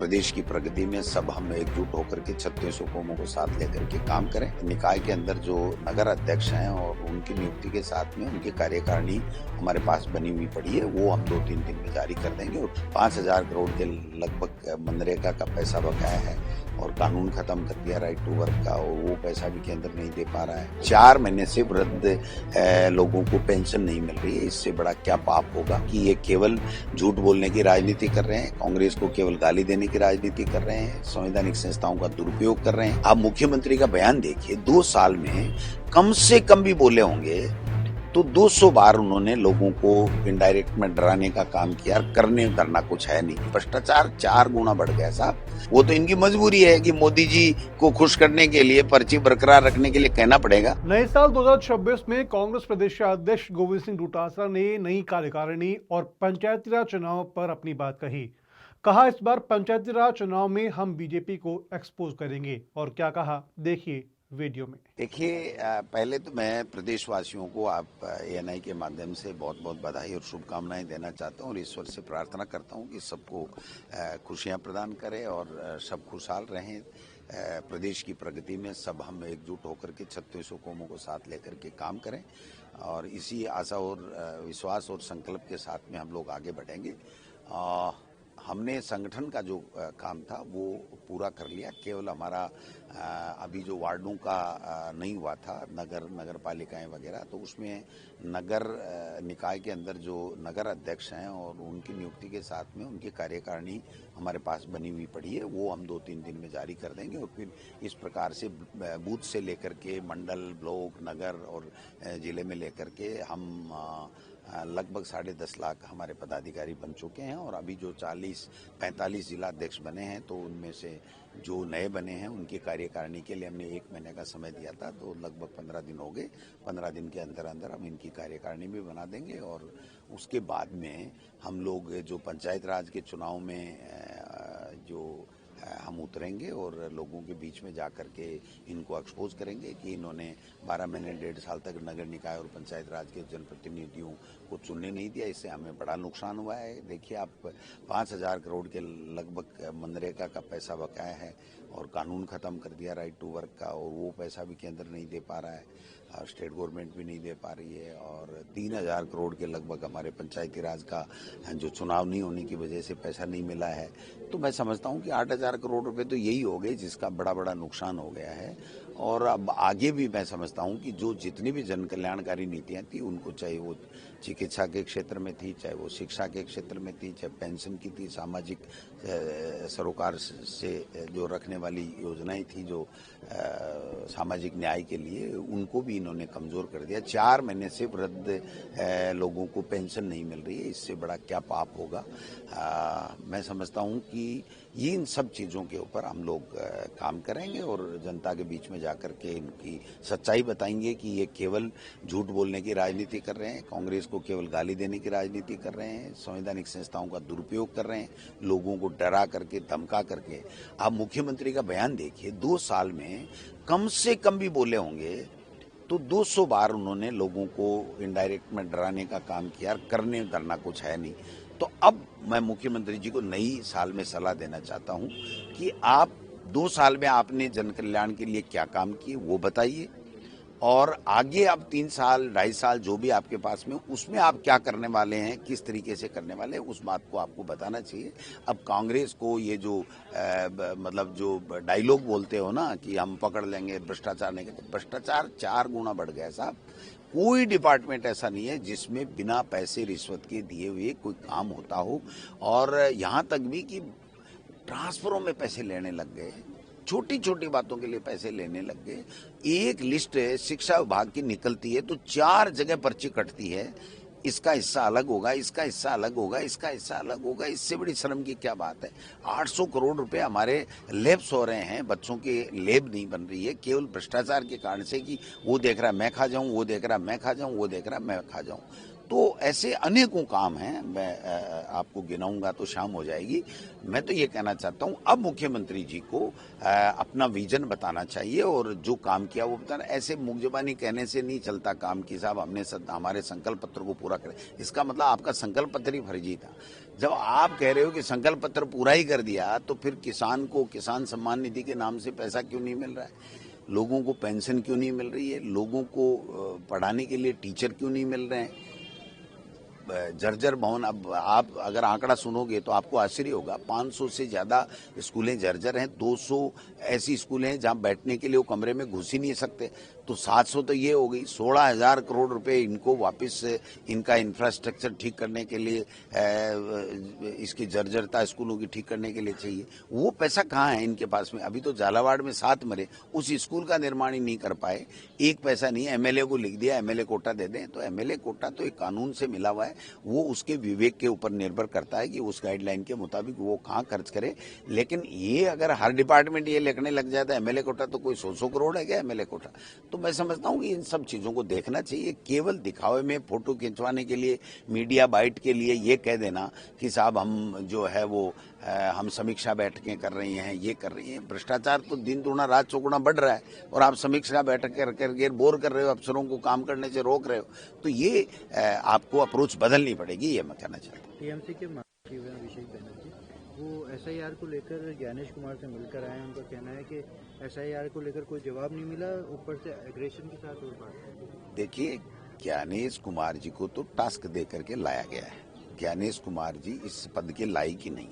प्रदेश की प्रगति में सब हम एकजुट होकर के 36 हुकूमों को साथ लेकर के काम करें। निकाय के अंदर जो नगर अध्यक्ष हैं और उनकी नियुक्ति के साथ में उनकी कार्यकारिणी हमारे पास बनी हुई पड़ी है, वो हम 2-3 दिन में जारी कर देंगे। और 5,000 करोड़ के लगभग मनरेगा का पैसा बकाया है और कानून खत्म कर दिया राइट टू वर्क का, और वो पैसा भी केंद्र नहीं दे पा रहा है। 4 महीने से वृद्ध लोगों को पेंशन नहीं मिल रही है। इससे बड़ा क्या पाप होगा कि ये केवल झूठ बोलने की राजनीति कर रहे हैं, कांग्रेस को केवल गाली देने की राजनीति कर रहे हैं, संवैधानिक संस्थाओं का दुरुपयोग कर रहे हैं। आप मुख्यमंत्री का बयान देखिए, 2 साल में कम से कम भी बोले होंगे तो 200 बार उन्होंने लोगों को इनडायरेक्ट में डराने का काम किया। करने धरना कुछ है नहीं। भ्रष्टाचार 4 गुना बढ़ गया साहब। वो तो इनकी मजबूरी है कि मोदी जी को खुश करने के लिए, पर्ची बरकरार रखने के लिए कहना पड़ेगा। नए साल 2026 में कांग्रेस प्रदेश अध्यक्ष गोविंद सिंह डोटासरा ने नई कार्यकारिणी और पंचायती राज चुनाव पर अपनी बात कहा इस बार पंचायती राज चुनाव में हम बीजेपी को एक्सपोज करेंगे। और क्या कहा, देखिए वीडियो में। देखिए, पहले तो मैं प्रदेशवासियों को आप ANI के माध्यम से बहुत बहुत बधाई और शुभकामनाएं देना चाहता हूं और ईश्वर से प्रार्थना करता हूं कि सबको खुशियां प्रदान करे और सब खुशहाल रहें। प्रदेश की प्रगति में सब हम एकजुट होकर के 36 हुकूमों को साथ लेकर के काम करें और इसी आशा और विश्वास और संकल्प के साथ में हम लोग आगे बढ़ेंगे। हमने संगठन का जो काम था वो पूरा कर लिया। केवल हमारा अभी जो वार्डों का नहीं हुआ था, नगर पालिकाएं वगैरह, तो उसमें नगर निकाय के अंदर जो नगर अध्यक्ष हैं और उनकी नियुक्ति के साथ में उनकी कार्यकारिणी हमारे पास बनी हुई पड़ी है, वो हम 2-3 दिन में जारी कर देंगे। और फिर इस प्रकार से बूथ से लेकर के मंडल, ब्लॉक, नगर और जिले में लेकर के हम लगभग 10.5 लाख हमारे पदाधिकारी बन चुके हैं। और अभी जो 45 जिला अध्यक्ष बने हैं, तो उनमें से जो नए बने हैं उनकी कार्यकारिणी के लिए हमने 1 महीने का समय दिया था, तो लगभग 15 दिन हो गए। 15 दिन के अंदर अंदर हम इनकी कार्यकारिणी भी बना देंगे और उसके बाद में हम लोग जो पंचायत राज के चुनाव में जो हम उतरेंगे और लोगों के बीच में जाकर के इनको एक्सपोज करेंगे कि इन्होंने 12 महीने 1.5 साल तक नगर निकाय और पंचायत राज के जनप्रतिनिधियों को चुनने नहीं दिया। इससे हमें बड़ा नुकसान हुआ है। देखिए, आप 5,000 करोड़ के लगभग मनरेगा का पैसा बकाया है और कानून खत्म कर दिया राइट टू वर्क का, और वो पैसा भी केंद्र नहीं दे पा रहा है, स्टेट गवर्नमेंट भी नहीं दे पा रही है। और 3,000 करोड़ के लगभग हमारे पंचायती राज का जो चुनाव नहीं होने की वजह से पैसा नहीं मिला है। तो मैं समझता हूं कि 8,000 करोड़ रुपए तो यही हो गए जिसका बड़ा नुकसान हो गया है। और अब आगे भी मैं समझता हूं कि जो जितनी भी जन कल्याणकारी नीतियां थी उनको, चाहे वो चिकित्सा के क्षेत्र में थी, चाहे वो शिक्षा के क्षेत्र में थी, चाहे पेंशन की थी, सामाजिक सरोकार से जो रखने वाली योजनाएं थी, जो सामाजिक न्याय के लिए, उनको भी इन्होंने कमजोर कर दिया। 4 महीने से वृद्ध लोगों को पेंशन नहीं मिल रही है। इससे बड़ा क्या पाप होगा। मैं समझता हूं कि ये इन सब चीजों के ऊपर हम लोग काम करेंगे और जनता के बीच में जाकर के इनकी सच्चाई बताएंगे कि ये केवल झूठ बोलने की राजनीति कर रहे हैं, कांग्रेस को केवल गाली देने की राजनीति कर रहे हैं, संवैधानिक संस्थाओं का दुरुपयोग कर रहे हैं, लोगों को डरा करके, धमका करके। आप मुख्यमंत्री का बयान देखिए, 2 साल में कम से कम भी बोले होंगे तो 200 बार उन्होंने लोगों को इनडायरेक्ट में डराने का काम किया। करने धरना कुछ है नहीं। तो अब मैं मुख्यमंत्री जी को नई साल में सलाह देना चाहता हूं कि आप 2 साल में आपने जन कल्याण के लिए क्या काम किए वो बताइए, और आगे अब 3 साल 2.5 साल जो भी आपके पास में, उसमें आप क्या करने वाले हैं, किस तरीके से करने वाले हैं, उस बात को आपको बताना चाहिए। अब कांग्रेस को ये जो मतलब जो डायलॉग बोलते हो ना कि हम पकड़ लेंगे, भ्रष्टाचार नहीं करते, भ्रष्टाचार 4 गुना बढ़ गया साहब। कोई डिपार्टमेंट ऐसा नहीं है जिसमें बिना पैसे रिश्वत के दिए हुए कोई काम होता हो। और यहाँ तक भी कि ट्रांसफरों में पैसे लेने लग गए, छोटी छोटी बातों के लिए पैसे लेने लग गए। एक लिस्ट शिक्षा विभाग की निकलती है तो 4 जगह पर्ची कटती है, इसका हिस्सा अलग होगा, इसका हिस्सा अलग होगा, इसका हिस्सा अलग होगा। इससे बड़ी शर्म की क्या बात है। 800 करोड़ रुपए हमारे लैब्स हो रहे हैं, बच्चों की लैब नहीं बन रही है, केवल भ्रष्टाचार के कारण से कि वो देख रहा है मैं खा जाऊं, वो देख रहा है मैं खा जाऊं, वो देख रहा है मैं खा जाऊं। तो ऐसे अनेकों काम हैं, मैं आपको गिनाऊंगा तो शाम हो जाएगी। मैं तो ये कहना चाहता हूँ अब मुख्यमंत्री जी को अपना विजन बताना चाहिए और जो काम किया वो बताना। ऐसे मुख ज़बानी कहने से नहीं चलता काम की साहब हमने हमारे संकल्प पत्र को पूरा करें, इसका मतलब आपका संकल्प पत्र ही फर्जी था। जब आप कह रहे हो कि संकल्प पत्र पूरा ही कर दिया तो फिर किसान को किसान सम्मान निधि के नाम से पैसा क्यों नहीं मिल रहा है, लोगों को पेंशन क्यों नहीं मिल रही है, लोगों को पढ़ाने के लिए टीचर क्यों नहीं मिल रहे हैं। जर्जर भवन, अब आप अगर आंकड़ा सुनोगे तो आपको आश्चर्य होगा, 500 से ज़्यादा स्कूलें जर्जर हैं, 200 ऐसी स्कूलें हैं जहां बैठने के लिए वो कमरे में घुस ही नहीं सकते, तो 700 तो ये हो गई। 16,000 करोड़ रुपए इनको वापस इनका इंफ्रास्ट्रक्चर ठीक करने के लिए, इसकी जर्जरता स्कूलों की ठीक करने के लिए चाहिए। वो पैसा कहाँ है इनके पास में? अभी तो झालावाड़ में 7 मरे, उस स्कूल का निर्माण ही नहीं कर पाए, एक पैसा नहीं। एमएलए को लिख दिया एमएलए कोटा दे दें, तो एमएलए कोटा तो एक कानून से मिला हुआ है, वो उसके विवेक के ऊपर निर्भर करता है कि उस गाइडलाइन के मुताबिक वो कहाँ खर्च करे। लेकिन ये अगर हर डिपार्टमेंट ये लिखने लग जाता है एमएलए कोटा, तो कोई 100 करोड़ है क्या एमएलए कोटा? तो मैं समझता हूँ कि इन सब चीजों को देखना चाहिए। केवल दिखावे में फोटो खिंचवाने के लिए, मीडिया बाइट के लिए ये कह देना कि साहब हम जो है वो हम समीक्षा बैठकें कर रही हैं, ये कर रही हैं। भ्रष्टाचार तो दिन दुगुना रात चौगुना बढ़ रहा है और आप समीक्षा बैठक करके बोर कर रहे हो, अफसरों को काम करने से रोक रहे हो। तो ये आपको अप्रोच बदलनी पड़ेगी, ये मैं कहना चाहता हूँ। टीएमसी के महासचिव हैं अभिषेक बनर्जी, वो एसआईआर को लेकर ज्ञानेश कुमार से मिलकर आए हैं। उनका कहना है कि एसआईआर को लेकर कोई जवाब नहीं मिला, ऊपर से एग्रेशन के साथ और बात। देखिए, ज्ञानेश कुमार जी को तो टास्क दे करके लाया गया है। ज्ञानेश कुमार जी इस पद के लायक ही नहीं,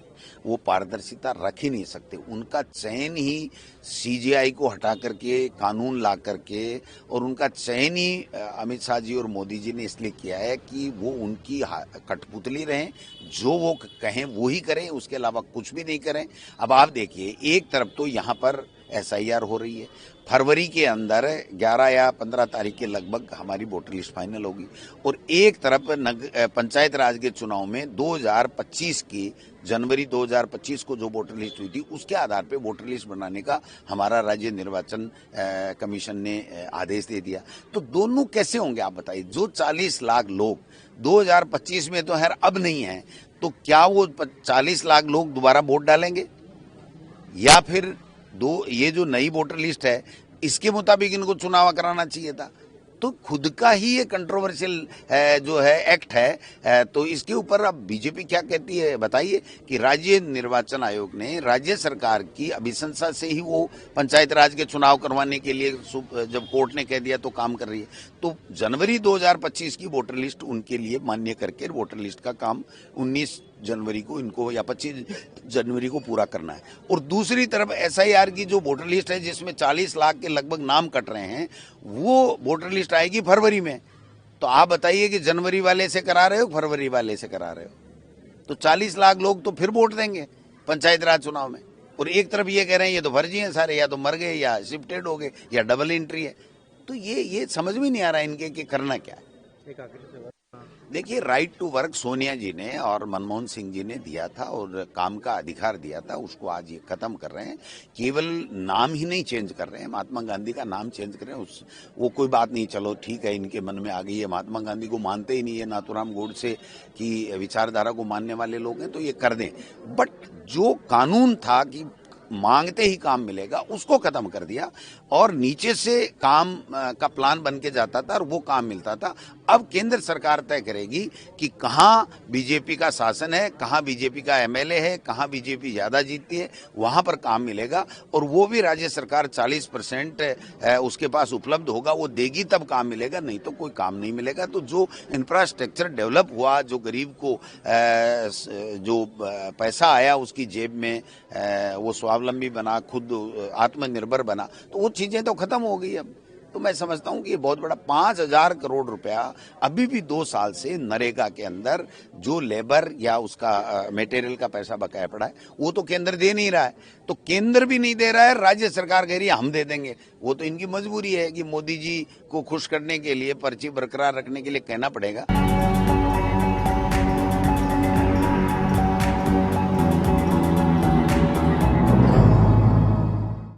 वो पारदर्शिता रख ही नहीं सकते। उनका चयन ही सीजीआई को हटा करके कानून ला करके, और उनका चयन ही अमित शाह जी और मोदी जी ने इसलिए किया है कि वो उनकी कठपुतली रहें, जो वो कहें वो ही करें, उसके अलावा कुछ भी नहीं करें। अब आप देखिए, एक तरफ तो यहाँ पर एसआईआर हो रही है, फरवरी के अंदर 11 या 15 तारीख के लगभग हमारी वोटर लिस्ट फाइनल होगी, और एक तरफ पंचायत राज के चुनाव में 2025 की जनवरी 2025 को जो वोटर लिस्ट हुई थी उसके आधार पे वोटर लिस्ट बनाने का हमारा राज्य निर्वाचन कमीशन ने आदेश दे दिया। तो दोनों कैसे होंगे आप बताइए? जो 40 लाख लोग 2025 में तो खैर अब नहीं है, तो क्या वो 40 लाख लोग दोबारा वोट डालेंगे, या फिर ये जो नई वोटर लिस्ट है इसके मुताबिक इनको चुनाव कराना चाहिए था? तो खुद का ही ये कंट्रोवर्शियल जो है एक्ट है। तो इसके ऊपर अब बीजेपी क्या कहती है बताइए कि राज्य निर्वाचन आयोग ने राज्य सरकार की अभिशंसा से ही वो पंचायत राज के चुनाव करवाने के लिए जब कोर्ट ने कह दिया तो काम कर रही है। तो जनवरी 2025 की वोटर लिस्ट उनके लिए मान्य करके वोटर लिस्ट का काम 19 जनवरी को इनको या 25 जनवरी को पूरा करना है। और दूसरी तरफ एसआईआर की जो वोटर लिस्ट है जिसमें 40 लाख के लगभग नाम कट रहे हैं, वो वोटर लिस्ट आएगी फरवरी में। तो आप बताइए कि जनवरी वाले से करा रहे हो, फरवरी वाले से करा रहे हो? तो 40 लाख लोग तो फिर वोट देंगे पंचायत राज चुनाव में, और एक तरफ ये कह रहे हैं ये तो फर्जी हैं सारे, या तो मर गए या शिफ्टेड हो गए या डबल एंट्री है। तो ये समझ में नहीं आ रहा इनके कि करना क्या है। एक आखिरी सवाल, देखिए, राइट टू वर्क सोनिया जी ने और मनमोहन सिंह जी ने दिया था और काम का अधिकार दिया था, उसको आज ये खत्म कर रहे हैं। केवल नाम ही नहीं चेंज कर रहे हैं, महात्मा गांधी का नाम चेंज कर रहे हैं। वो कोई बात नहीं, चलो ठीक है, इनके मन में आ गई है। महात्मा गांधी को मानते ही नहीं है, नाथूराम गोडसे की विचारधारा को मानने वाले लोग हैं, तो ये कर दें। बट जो कानून था कि मांगते ही काम मिलेगा, उसको खत्म कर दिया, और नीचे से काम का प्लान बन के जाता था और वो काम मिलता था। अब केंद्र सरकार तय करेगी कि कहाँ बीजेपी का शासन है, कहाँ बीजेपी का एमएलए है, कहाँ बीजेपी ज्यादा जीतती है, वहां पर काम मिलेगा। और वो भी राज्य सरकार 40% उसके पास उपलब्ध होगा, वो देगी तब काम मिलेगा, नहीं तो कोई काम नहीं मिलेगा। तो जो इंफ्रास्ट्रक्चर डेवलप हुआ, जो गरीब को जो पैसा आया उसकी जेब में, वो स्वावलंबी बना, खुद आत्मनिर्भर बना, तो वो चीजें तो खत्म हो गई अब। तो मैं समझता हूं कि ये बहुत बड़ा 5,000 करोड़ रुपया अभी भी 2 साल से नरेगा के अंदर जो लेबर या उसका मटेरियल का पैसा बकाया पड़ा है, वो तो केंद्र दे नहीं रहा है। तो केंद्र भी नहीं दे रहा है, राज्य सरकार कह रही है हम दे देंगे। वो तो इनकी मजबूरी है कि मोदी जी को खुश करने के लिए, पर्ची बरकरार रखने के लिए कहना पड़ेगा।